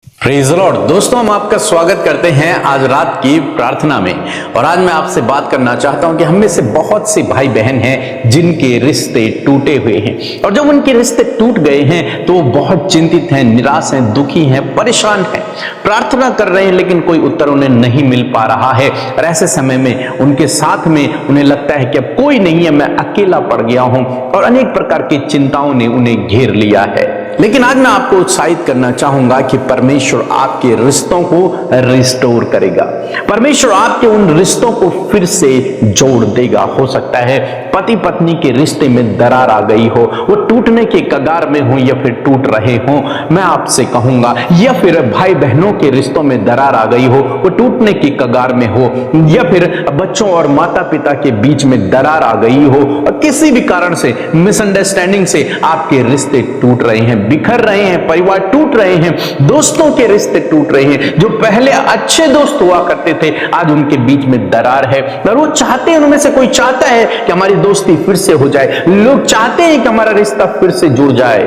Praise the Lord. दोस्तों, हम आपका स्वागत करते हैं आज रात की प्रार्थना में। और आज मैं आपसे बात करना चाहता हूं कि हम में से बहुत से भाई बहन हैं जिनके रिश्ते टूटे हुए हैं, और जब उनके रिश्ते टूट गए हैं तो वो बहुत चिंतित हैं, निराश हैं, दुखी हैं, परेशान हैं, प्रार्थना कर रहे हैं लेकिन कोई उत्तर उन्हें नहीं मिल पा रहा है। और ऐसे समय में उनके साथ में उन्हें लगता है कि अब कोई नहीं है, मैं अकेला पड़ गया हूं, और अनेक प्रकार की चिंताओं ने उन्हें घेर लिया है। लेकिन आज मैं आपको उत्साहित करना चाहूंगा कि परमेश्वर आपके रिश्तों को रिस्टोर करेगा। परमेश्वर आपके उन रिश्तों को फिर से जोड़ देगा। हो सकता है पति पत्नी के रिश्ते में दरार आ गई हो, वो टूटने के कगार में हो या फिर टूट रहे हो, मैं आपसे कहूंगा, या फिर भाई बहनों के रिश्तों में दरार आ गई हो, वो टूटने की कगार में हो, या फिर बच्चों और माता पिता के बीच में दरार आ गई हो, और किसी भी कारण से मिसअंडरस्टैंडिंग से आपके रिश्ते टूट रहे हैं, बिखर रहे हैं, परिवार टूट रहे हैं, दोस्तों के रिश्ते टूट रहे हैं, जो पहले अच्छे दोस्त हुआ करते थे आज उनके बीच में दरार है, और वो चाहते हैं, उनमें से कोई चाहता है कि हमारी दोस्ती फिर से हो जाए, लोग चाहते हैं कि हमारा रिश्ता फिर से जुड़ जाए।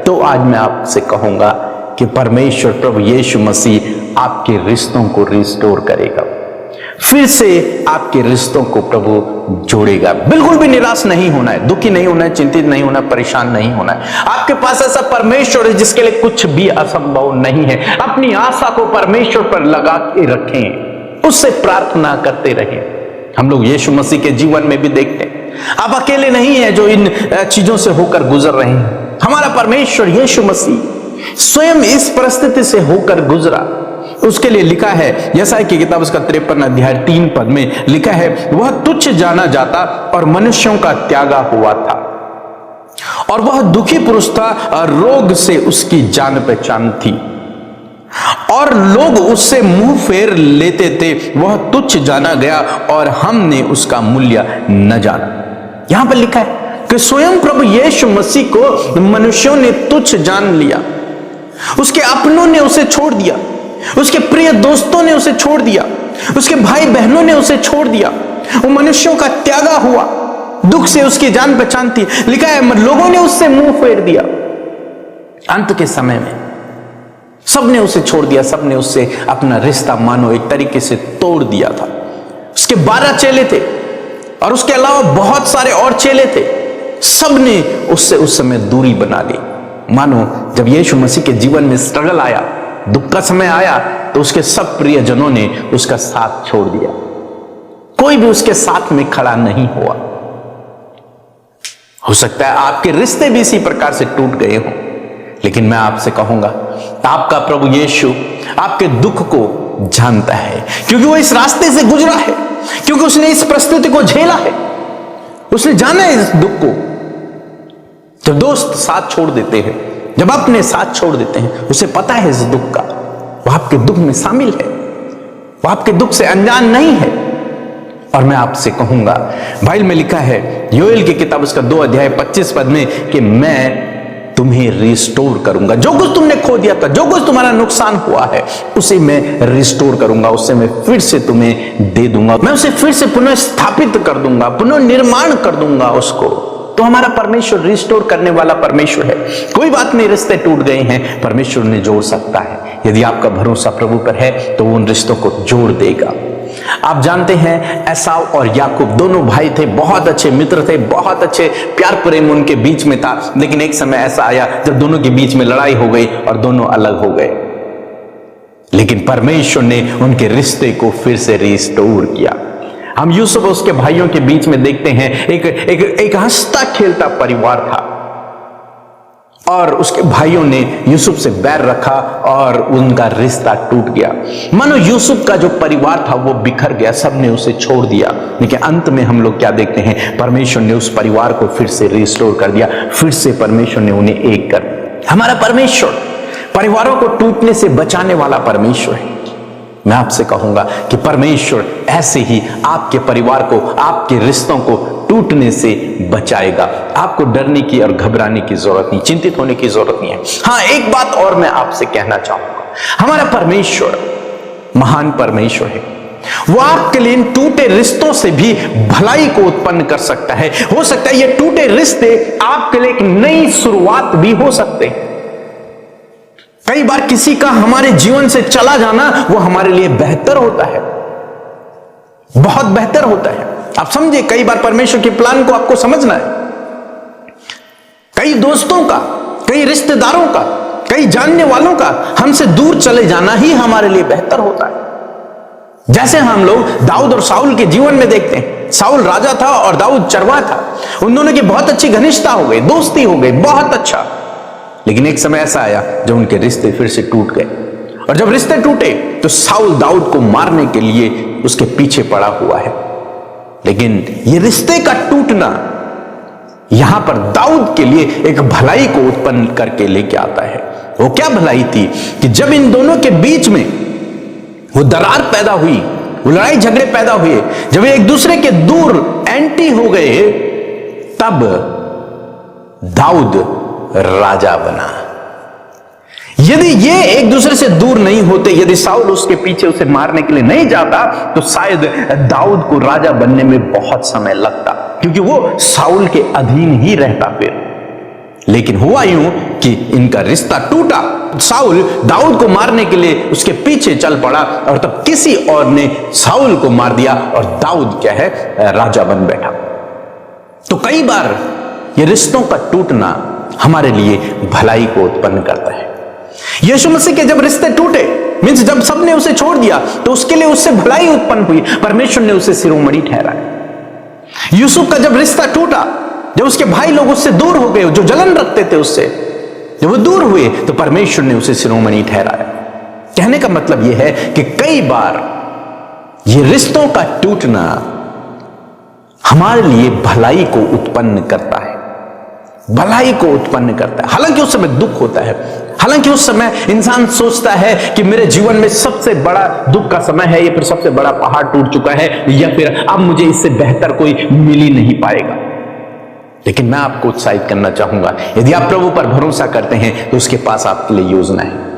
तो आज मैं आपसे कहूंगा कि परमेश्वर प्रभु यीशु मसीह आपके रिश्तों को रिस्टोर करेगा, फिर से आपके रिश्तों को प्रभु जोड़ेगा। बिल्कुल भी निराश नहीं होना है, दुखी नहीं होना है, चिंतित नहीं होना, परेशान नहीं होना है। आपके पास ऐसा परमेश्वर है जिसके लिए कुछ भी असंभव नहीं है। अपनी आशा को परमेश्वर पर लगा के रखें, उससे प्रार्थना करते रहें। हम लोग यीशु मसीह के जीवन में भी देखते हैं, आप अकेले नहीं हैं जो इन चीजों से होकर गुजर रहे हैं। हमारा परमेश्वर यीशु मसीह स्वयं इस परिस्थिति से होकर गुजरा। उसके लिए लिखा है, यशायाह की किताब उसका 53 अध्याय 3 पद में लिखा है, वह तुच्छ जाना जाता और मनुष्यों का त्यागा हुआ था, और वह दुखी पुरुष था और रोग से उसकी जान पहचान थी, और लोग उससे मुंह फेर लेते थे। वह तुच्छ जाना गया और हमने उसका मूल्य न जाना। यहां पर लिखा है कि स्वयं प्रभु यीशु मसीह को मनुष्यों ने तुच्छ जान लिया, उसके अपनों ने उसे छोड़ दिया, उसके प्रिय दोस्तों ने उसे छोड़ दिया, उसके भाई बहनों ने उसे छोड़ दिया, वो मनुष्यों का त्यागा हुआ, दुख से उसकी जान पहचान थी। लिखा है लोगों ने उससे मुंह फेर दिया। अंत के समय में सबने उसे छोड़ दिया, सबने उससे अपना रिश्ता मानो एक तरीके से तोड़ दिया था। उसके 12 चेले थे और उसके अलावा बहुत सारे और चेले थे, सबने उससे उस समय दूरी बना ली। मानो जब यीशु मसीह के जीवन में स्ट्रगल आया, दुख का समय आया, तो उसके सब प्रियजनों ने उसका साथ छोड़ दिया, कोई भी उसके साथ में खड़ा नहीं हुआ। हो सकता है आपके रिश्ते भी इसी प्रकार से टूट गए हों, लेकिन मैं आपसे कहूंगा, आपका प्रभु यीशु आपके दुख को जानता है, क्योंकि वो इस रास्ते से गुजरा है, क्योंकि उसने इस परिस्थिति को झेला है, उसने जाना है इस दुख को। जब दोस्त साथ छोड़ देते हैं, जब अपने साथ छोड़ देते हैं, उसे पता है इस दुख का, वो आपके दुख में शामिल है, वो आपके दुख से अनजान नहीं है। और मैं आपसे कहूंगा, बाइबल में लिखा है योएल की किताब उसका 2 अध्याय 25 पद में कि मैं तुम्हें रिस्टोर करूंगा। जो कुछ तुमने खो दिया था, जो कुछ तुम्हारा नुकसान हुआ है, उसे मैं रिस्टोर करूंगा, उससे मैं फिर से तुम्हें दे दूंगा, मैं उसे फिर से पुनः स्थापित कर दूंगा, पुनः निर्माण कर दूंगा उसको। तो हमारा परमेश्वर रिस्टोर करने वाला परमेश्वर है। कोई बात नहीं, रिश्ते टूट गए हैं, परमेश्वर ने जोड़ सकता है। यदि आपका भरोसा प्रभु पर है तो वो उन रिश्तों को जोड़ देगा। आप जानते हैं, एसाव और याकूब दोनों भाई थे, बहुत अच्छे मित्र थे, बहुत अच्छे प्यार प्रेम उनके बीच में था। लेकिन एक समय ऐसा आया जब दोनों के बीच में लड़ाई हो गई और दोनों अलग हो गए, लेकिन परमेश्वर ने उनके रिश्ते को फिर से रिस्टोर किया। हम यूसुफ और उसके भाइयों के बीच में देखते हैं, एक हंसता खेलता परिवार था, और उसके भाइयों ने यूसुफ से बैर रखा और उनका रिश्ता टूट गया। मानो यूसुफ का जो परिवार था वो बिखर गया, सबने उसे छोड़ दिया। लेकिन अंत में हम लोग क्या देखते हैं, परमेश्वर ने उस परिवार को फिर से रिस्टोर कर दिया, फिर से परमेश्वर ने उन्हें एक कर दिया। हमारा परमेश्वर परिवारों को टूटने से बचाने वाला परमेश्वर है। मैं आपसे कहूंगा कि परमेश्वर ऐसे ही आपके परिवार को, आपके रिश्तों को टूटने से बचाएगा। आपको डरने की और घबराने की जरूरत नहीं, चिंतित होने की जरूरत नहीं है। हाँ, एक बात और मैं आपसे कहना चाहूंगा, हमारा परमेश्वर महान परमेश्वर है। वो आपके लिए इन टूटे रिश्तों से भी भलाई को उत्पन्न कर सकता है। हो सकता है ये टूटे रिश्ते आपके लिए एक नई शुरुआत भी हो सकते हैं। कई बार किसी का हमारे जीवन से चला जाना वो हमारे लिए बेहतर होता है, बहुत बेहतर होता है। आप समझे, कई बार परमेश्वर के प्लान को आपको समझना है। कई दोस्तों का, कई रिश्तेदारों का, कई जानने वालों का हमसे दूर चले जाना ही हमारे लिए बेहतर होता है। जैसे हम लोग दाऊद और साउल के जीवन में देखते हैं। साउल राजा था और दाऊद चरवाहा था। उन दोनों की बहुत अच्छी घनिष्ठता हो गई, दोस्ती हो गई, बहुत अच्छा। लेकिन एक समय ऐसा आया जब उनके रिश्ते फिर से टूट गए, और जब रिश्ते टूटे तो साउल दाऊद को मारने के लिए उसके पीछे पड़ा हुआ है। लेकिन ये रिश्ते का टूटना यहां पर दाऊद के लिए एक भलाई को उत्पन्न करके लेके आता है। वो क्या भलाई थी कि जब इन दोनों के बीच में वो दरार पैदा हुई, वो लड़ाई झगड़े पैदा हुए, जब एक दूसरे के दूर एंटी हो गए, तब दाऊद राजा बना। यदि ये एक दूसरे से दूर नहीं होते, यदि साउल उसके पीछे उसे मारने के लिए नहीं जाता, तो शायद दाऊद को राजा बनने में बहुत समय लगता, क्योंकि वो साउल के अधीन ही रहता फिर। लेकिन हुआ यूं कि इनका रिश्ता टूटा। साउल दाऊद को मारने के लिए उसके पीछे चल पड़ा, और तब किसी और ने साउल को मार दिया और दाऊद क्या है, राजा बन बैठा। तो कई बार ये रिश्तों का टूटना हमारे लिए भलाई को उत्पन्न करता है। यीशु मसीह के जब रिश्ते टूटे, मींस जब सबने उसे छोड़ दिया, तो उसके लिए उससे भलाई उत्पन्न हुई, परमेश्वर ने उसे शिरोमणि ठहराया। यूसुफ का जब रिश्ता टूटा, जब उसके भाई लोग उससे दूर हो गए, जो जलन रखते थे उससे, जब वो दूर हुए, तो परमेश्वर ने उसे शिरोमणि ठहराया। कहने का मतलब यह है कि कई बार ये रिश्तों का टूटना हमारे लिए भलाई को उत्पन्न करता है, भलाई को उत्पन्न करता है। हालांकि उस समय दुख होता है, हालांकि उस समय इंसान सोचता है कि मेरे जीवन में सबसे बड़ा दुख का समय है, या फिर सबसे बड़ा पहाड़ टूट चुका है, या फिर अब मुझे इससे बेहतर कोई मिल ही नहीं पाएगा। लेकिन मैं आपको उत्साहित करना चाहूंगा, यदि आप प्रभु पर भरोसा करते हैं तो उसके पास आपके लिए योजना है।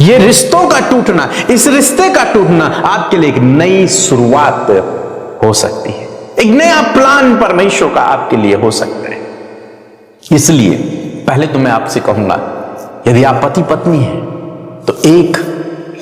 यह रिश्तों का टूटना, इस रिश्ते का टूटना आपके लिए एक नई शुरुआत हो सकती है, एक नया प्लान परमेश्वर का आपके लिए हो सकता है। इसलिए पहले तो मैं आपसे कहूंगा, यदि आप पति पत्नी हैं तो एक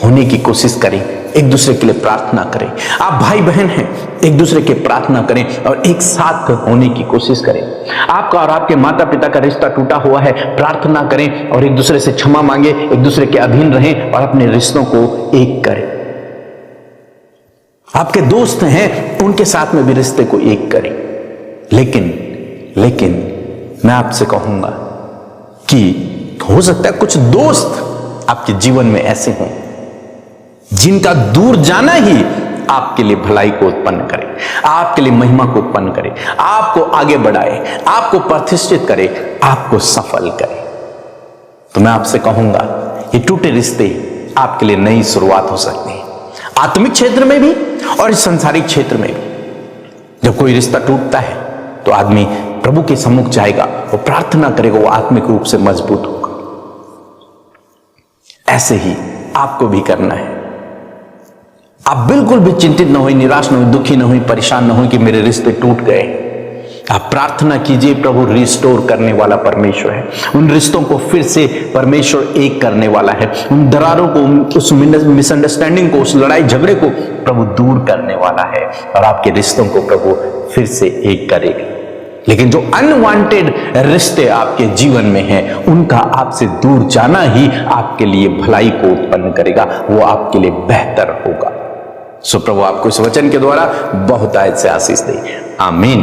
होने की कोशिश करें, एक दूसरे के लिए प्रार्थना करें। आप भाई बहन हैं, एक दूसरे के प्रार्थना करें और एक साथ होने की कोशिश करें। आपका और आपके माता पिता का रिश्ता टूटा हुआ है, प्रार्थना करें और एक दूसरे से क्षमा मांगे, एक दूसरे के अधीन रहें और अपने रिश्तों को एक करें। आपके दोस्त हैं, उनके साथ में भी रिश्ते को एक करें। लेकिन मैं आपसे कहूंगा कि हो सकता है कुछ दोस्त आपके जीवन में ऐसे हों जिनका दूर जाना ही आपके लिए भलाई को उत्पन्न करे, आपके लिए महिमा को उत्पन्न करे, आपको आगे बढ़ाए, आपको प्रतिष्ठित करे, आपको सफल करे। तो मैं आपसे कहूंगा, ये टूटे रिश्ते आपके लिए नई शुरुआत हो सकती है, आत्मिक क्षेत्र में भी और संसारिक क्षेत्र में भी। जब कोई रिश्ता टूटता है तो आदमी प्रभु के सम्मुख जाएगा, वो प्रार्थना करेगा, वो आत्मिक रूप से मजबूत होगा। ऐसे ही आपको भी करना है। आप बिल्कुल भी चिंतित न हो, निराश न हो, दुखी न हो, परेशान न हो कि मेरे रिश्ते टूट गए। आप प्रार्थना कीजिए, प्रभु रिस्टोर करने वाला परमेश्वर है। उन रिश्तों को फिर से परमेश्वर एक करने वाला है। उन दरारों को, उस मिसअंडरस्टैंडिंग को, उस लड़ाई झगड़े को प्रभु दूर करने वाला है और आपके रिश्तों को प्रभु फिर से एक करेगा। लेकिन जो अनवांटेड रिश्ते आपके जीवन में हैं, उनका आपसे दूर जाना ही आपके लिए भलाई को उत्पन्न करेगा, वो आपके लिए बेहतर होगा। सो प्रभु आपको इस वचन के द्वारा बहुत आयत से आशीष दे। आमीन।